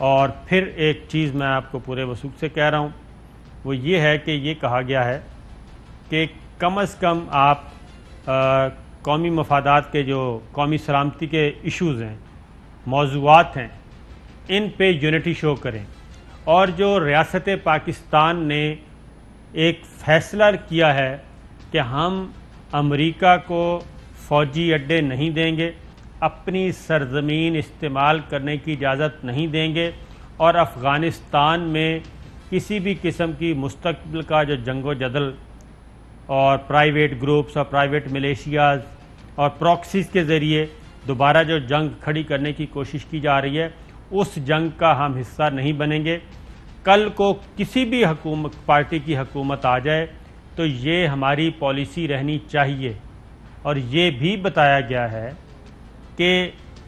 اور پھر ایک چیز میں آپ کو پورے وثوق سے کہہ رہا ہوں، وہ یہ ہے کہ یہ کہا گیا ہے کہ کم از کم آپ قومی مفادات کے جو قومی سلامتی کے ایشوز ہیں، موضوعات ہیں، ان پہ یونٹی شو کریں. اور جو ریاست پاکستان نے ایک فیصلہ کیا ہے کہ ہم امریکہ کو فوجی اڈے نہیں دیں گے، اپنی سرزمین استعمال کرنے کی اجازت نہیں دیں گے، اور افغانستان میں کسی بھی قسم کی مستقبل کا جو جنگ و جدل اور پرائیویٹ گروپس اور پرائیویٹ ملیشیاز اور پراکسیز کے ذریعے دوبارہ جو جنگ کھڑی کرنے کی کوشش کی جا رہی ہے، اس جنگ کا ہم حصہ نہیں بنیں گے. کل کو کسی بھی پارٹی کی حکومت آ جائے تو یہ ہماری پالیسی رہنی چاہیے. اور یہ بھی بتایا گیا ہے کہ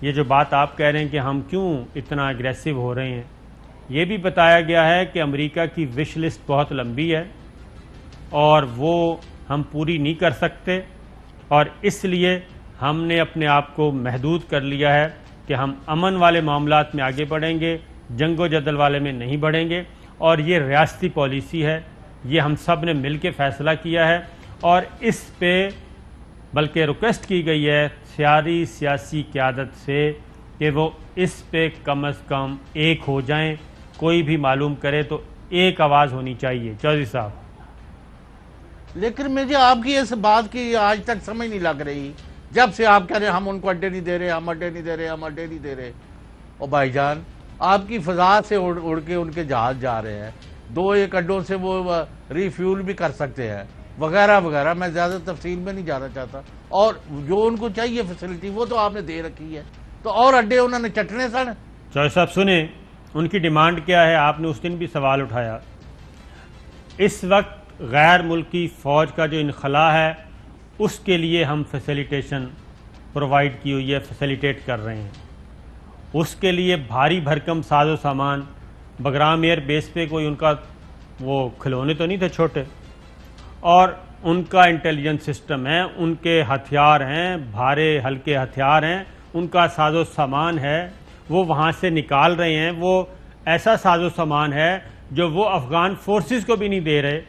یہ جو بات آپ کہہ رہے ہیں کہ ہم کیوں اتنا اگریسو ہو رہے ہیں، یہ بھی بتایا گیا ہے کہ امریکہ کی وش لسٹ بہت لمبی ہے اور وہ ہم پوری نہیں کر سکتے، اور اس لیے ہم نے اپنے آپ کو محدود کر لیا ہے کہ ہم امن والے معاملات میں آگے بڑھیں گے، جنگ و جدل والے میں نہیں بڑھیں گے. اور یہ ریاستی پالیسی ہے، یہ ہم سب نے مل کے فیصلہ کیا ہے، اور اس پہ بلکہ ریکویسٹ کی گئی ہے سیاسی قیادت سے کہ وہ اس پہ کم از کم ایک ہو جائیں. کوئی بھی معلوم کرے تو ایک آواز ہونی چاہیے. چودھری صاحب، لیکن مجھے آپ کی اس بات کی آج تک سمجھ نہیں لگ رہی، جب سے آپ کہہ رہے ہیں ہم ان کو اڈے نہیں دے رہے، ہم اڈے نہیں دے رہے، ہم اڈے نہیں دے رہے. اور بھائی جان، آپ کی فضا سے اڑ کے ان کے جہاز جا رہے ہیں، 2-1 اڈوں سے وہ ریفیول بھی کر سکتے ہیں وغیرہ وغیرہ. میں زیادہ تفصیل میں نہیں جانا چاہتا. اور جو ان کو چاہیے فیسلٹی وہ تو آپ نے دے رکھی ہے، تو اور اڈے انہوں نے چٹنے سن. چودھری صاحب سنیں، ان کی ڈیمانڈ کیا ہے؟ آپ نے اس دن بھی سوال اٹھایا. اس وقت غیر ملکی فوج کا جو انخلاء ہے اس کے لیے ہم فیسیلیٹیشن پرووائڈ کی ہوئی ہے، فیسیلیٹیٹ کر رہے ہیں. اس کے لیے بھاری بھرکم ساز و سامان، بگرام ایئر بیس پہ کوئی ان کا وہ کھلونے تو نہیں تھے چھوٹے، اور ان کا انٹیلیجنس سسٹم ہے، ان کے ہتھیار ہیں، بھارے ہلکے ہتھیار ہیں، ان کا ساز و سامان ہے، وہ وہاں سے نکال رہے ہیں. وہ ایسا ساز و سامان ہے جو وہ افغان فورسز کو بھی نہیں دے رہے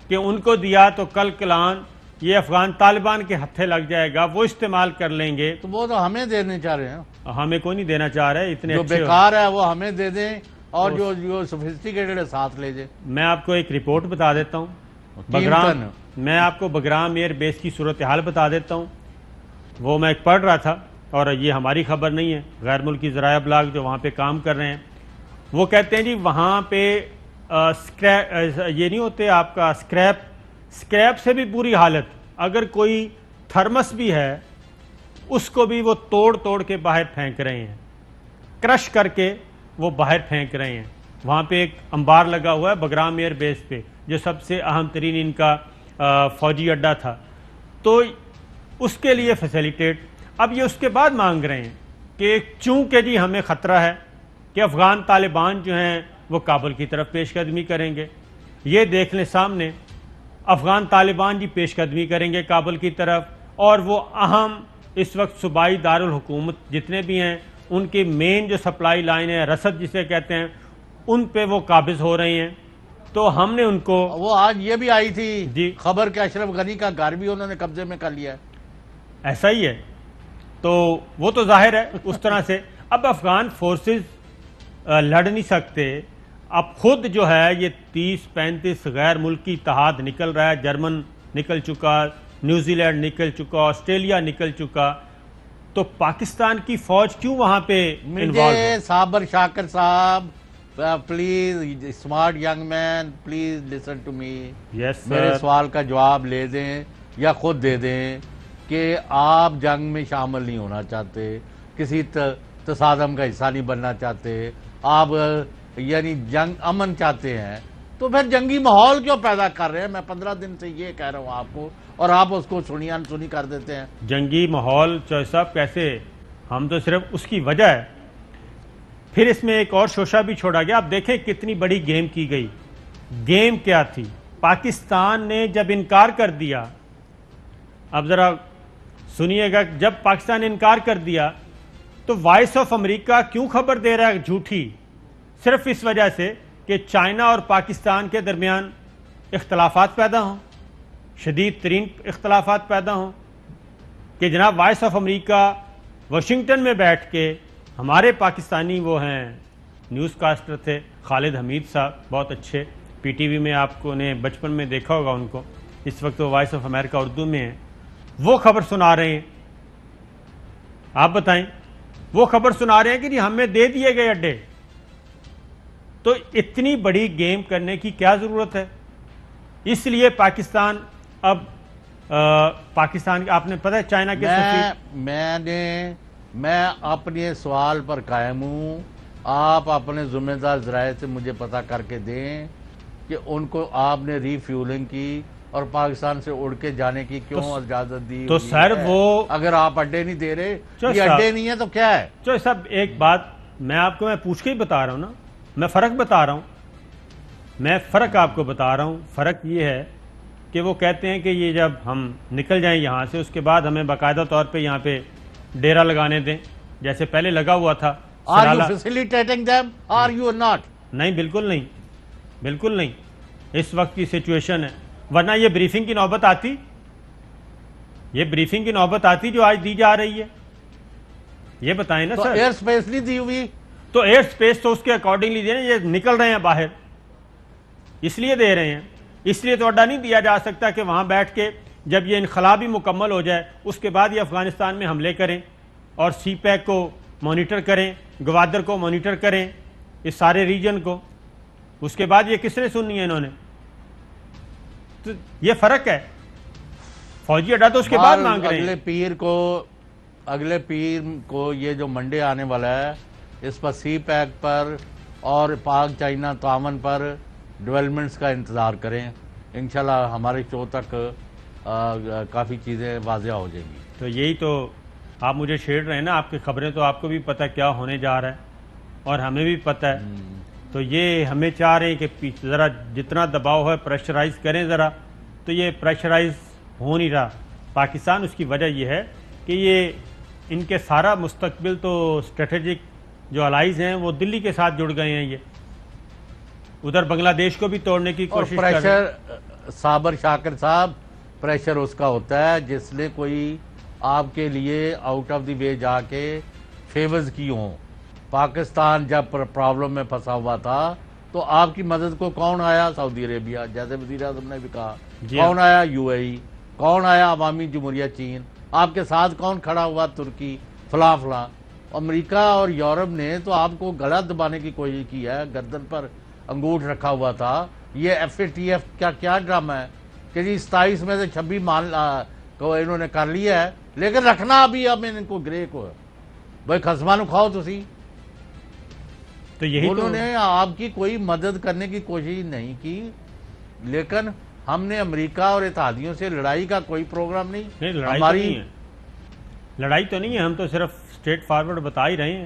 کہ ان کو دیا تو کل کلان یہ افغان طالبان کے ہتھے لگ جائے گا، وہ استعمال کر لیں گے. تو وہ تو ہمیں دینے چاہ رہے ہیں، ہمیں کوئی نہیں دینا چاہ رہے. اتنے جو اچھے بیکار ہے وہ ہمیں دے دیں، اور جو سوفسٹیکیٹڈ ہے ساتھ لے جائیں. میں آپ کو ایک رپورٹ بتا دیتا ہوں. میں آپ کو بگرام ایئر بیس کی صورتحال بتا دیتا ہوں. وہ میں پڑھ رہا تھا، اور یہ ہماری خبر نہیں ہے، غیر ملکی ذرائع ابلاغ جو وہاں پہ کام کر رہے ہیں وہ کہتے ہیں جی وہاں پہ یہ نہیں ہوتے آپ کا اسکریپ سے بھی بری حالت. اگر کوئی تھرمس بھی ہے اس کو بھی وہ توڑ کے باہر پھینک رہے ہیں، کرش کر کے وہ باہر پھینک رہے ہیں. وہاں پہ ایک انبار لگا ہوا ہے بگرام ایئر بیس پہ، جو سب سے اہم ترین ان کا فوجی اڈا تھا. تو اس کے لیے فیسیلیٹیٹ. اب یہ اس کے بعد مانگ رہے ہیں کہ چونکہ جی ہمیں خطرہ ہے کہ افغان طالبان جو ہیں وہ کابل کی طرف پیش قدمی کریں گے. یہ دیکھ لیں سامنے، افغان طالبان جی پیش قدمی کریں گے کابل کی طرف، اور وہ اہم اس وقت صوبائی دارالحکومت جتنے بھی ہیں ان کی مین جو سپلائی لائن ہے، رسد جسے کہتے ہیں، ان پہ وہ قابض ہو رہے ہیں. تو ہم نے ان کو وہ آج یہ بھی آئی تھی جی خبر کہ اشرف غنی کا گھر بھی انہوں نے قبضے میں کر لیا ہے. ایسا ہی ہے. تو وہ تو ظاہر ہے اس طرح سے. اب افغان فورسز لڑ نہیں سکتے. اب خود جو ہے یہ 30-35 غیر ملکی اتحاد نکل رہا ہے. جرمن نکل چکا، نیوزی لینڈ نکل چکا، آسٹریلیا نکل چکا. تو پاکستان کی فوج کیوں وہاں پہ انوالو ہے؟ مجھے صابر شاکر صاحب، please smart young man, please listen to me. میرے سوال کا جواب لے دیں یا خود دے دیں کہ آپ جنگ میں شامل نہیں ہونا چاہتے، کسی تصادم کا حصہ نہیں بننا چاہتے، آپ یعنی جنگ امن چاہتے ہیں. تو پھر جنگی ماحول کیوں پیدا کر رہے ہیں؟ میں 15 دن سے یہ کہہ رہا ہوں آپ کو، اور آپ اس کو سنی انسنی کر دیتے ہیں. جنگی ماحول چودھری صاحب کیسے؟ ہم تو صرف اس کی وجہ ہے. پھر اس میں ایک اور شوشہ بھی چھوڑا گیا. آپ دیکھیں کتنی بڑی گیم کی گئی. گیم کیا تھی؟ پاکستان نے جب انکار کر دیا، اب ذرا سنیے گا، جب پاکستان نے انکار کر دیا تو وائس آف امریکہ کیوں خبر دے رہا ہے جھوٹی صرف اس وجہ سے کہ چائنا اور پاکستان کے درمیان اختلافات پیدا ہوں، شدید ترین اختلافات پیدا ہوں، کہ جناب وائس آف امریکہ واشنگٹن میں بیٹھ کے ہمارے پاکستانی وہ ہیں نیوز کاسٹر تھے خالد حمید صاحب، بہت اچھے، پی ٹی وی میں آپ کو نے بچپن میں دیکھا ہوگا ان کو، اس وقت وہ وائس آف امریکہ اردو میں ہیں، وہ خبر سنا رہے ہیں. آپ بتائیں، وہ خبر سنا رہے ہیں کہ جی ہمیں دے دیے گئے اڈے. تو اتنی بڑی گیم کرنے کی کیا ضرورت ہے؟ اس لیے پاکستان اب پاکستان آپ نے پتہ ہے چائنا کے میں اپنے سوال پر قائم ہوں. آپ اپنے ذمہ دار ذرائع سے مجھے پتہ کر کے دیں کہ ان کو آپ نے ری فیولنگ کی اور پاکستان سے اڑ کے جانے کی کیوں اجازت دی؟ تو سر وہ اگر آپ اڈے نہیں دے رہے، یہ اڈے نہیں ہیں تو کیا ہے؟ چوہے صاحب ایک بات میں آپ کو میں پوچھ کے ہی بتا رہا ہوں نا، میں فرق بتا رہا ہوں، میں فرق آپ کو بتا رہا ہوں. فرق یہ ہے کہ وہ کہتے ہیں کہ یہ جب ہم نکل جائیں یہاں سے اس کے بعد ہمیں باقاعدہ طور پہ یہاں پہ ڈیرا لگانے دیں جیسے پہلے لگا ہوا تھا. Are you facilitating them or you are not? نہیں، بالکل نہیں، بالکل نہیں. اس وقت کی سچویشن ہے، ورنہ یہ بریفنگ کی نوبت آتی، یہ بریفنگ کی نوبت آتی جو آج دی جا رہی ہے. یہ بتائیں نا سر. ایئر سپیس نہیں دی ہوئی تو ایئر سپیس تو اس کے اکارڈنگلی دے رہے ہیں. یہ نکل رہے ہیں باہر اس لیے دے رہے ہیں. اس لیے تو اڈا نہیں دیا جا سکتا کہ وہاں بیٹھ کے جب یہ انخلا بھی مکمل ہو جائے اس کے بعد یہ افغانستان میں حملے کریں اور سی پیک کو مانیٹر کریں، گوادر کو مانیٹر کریں، اس سارے ریجن کو. اس کے بعد یہ کس نے سننی ہے انہوں نے؟ تو یہ فرق ہے. فوجی اڈا تو اس کے بعد مانگ رہے ہیں. اگلے پیر کو یہ جو منڈے آنے والا ہے اس پر سی پیک پر اور پاک چائنا تعاون پر ڈیولپمنٹس کا انتظار کریں. انشاءاللہ ہمارے شو تک کافی چیزیں واضح ہو جائیں گی. تو یہی تو آپ مجھے چھیڑ رہے ہیں نا، آپ کی خبریں تو آپ کو بھی پتہ کیا ہونے جا رہا ہے اور ہمیں بھی پتہ ہے. تو یہ ہمیں چاہ رہے ہیں کہ ذرا جتنا دباؤ ہے پریشرائز کریں ذرا. تو یہ پریشرائز ہو نہیں رہا پاکستان. اس کی وجہ یہ ہے کہ یہ ان کے سارا مستقبل تو اسٹریٹجک جو الائز ہیں وہ دلی کے ساتھ جڑ گئے ہیں. یہ ادھر بنگلہ دیش کو بھی توڑنے کی کوشش کر رہے ہیں. پریشر صابر شاکر صاحب، پریشر اس کا ہوتا ہے جس نے کوئی آپ کے لیے آؤٹ آف دی وے جا کے فیورز کی ہوں. پاکستان جب پرابلم میں پھنسا ہوا تھا تو آپ کی مدد کو کون آیا؟ سعودی عربیہ، جیسے وزیر اعظم نے بھی کہا. کون آیا؟ یو اے ای. کون آیا؟ عوامی جمہوریہ چین. آپ کے ساتھ کون کھڑا ہوا؟ ترکی، فلاں فلاں. امریکہ اور یورپ نے تو آپ کو گلا دبانے کی کوشش کی ہے، گردن پر انگوٹھ رکھا ہوا تھا. یہ ایف اے ٹی ایف کا کیا ڈرامہ ہے کہ جی 27 میں سے 26 مان کو انہوں نے کر لیا ہے، لیکن رکھنا ابھی اب ان کو گرے کو ہے. بھائی خسمانو کھاؤ تسی. تو یہی انہوں نے آپ کی کوئی مدد کرنے کی کوشش نہیں کی. لیکن ہم نے امریکہ اور اتحادیوں سے لڑائی کا کوئی پروگرام نہیں. لڑائی تو نہیں ہے، ہم تو صرف اسٹریٹ فارورڈ بتا ہی رہے ہیں.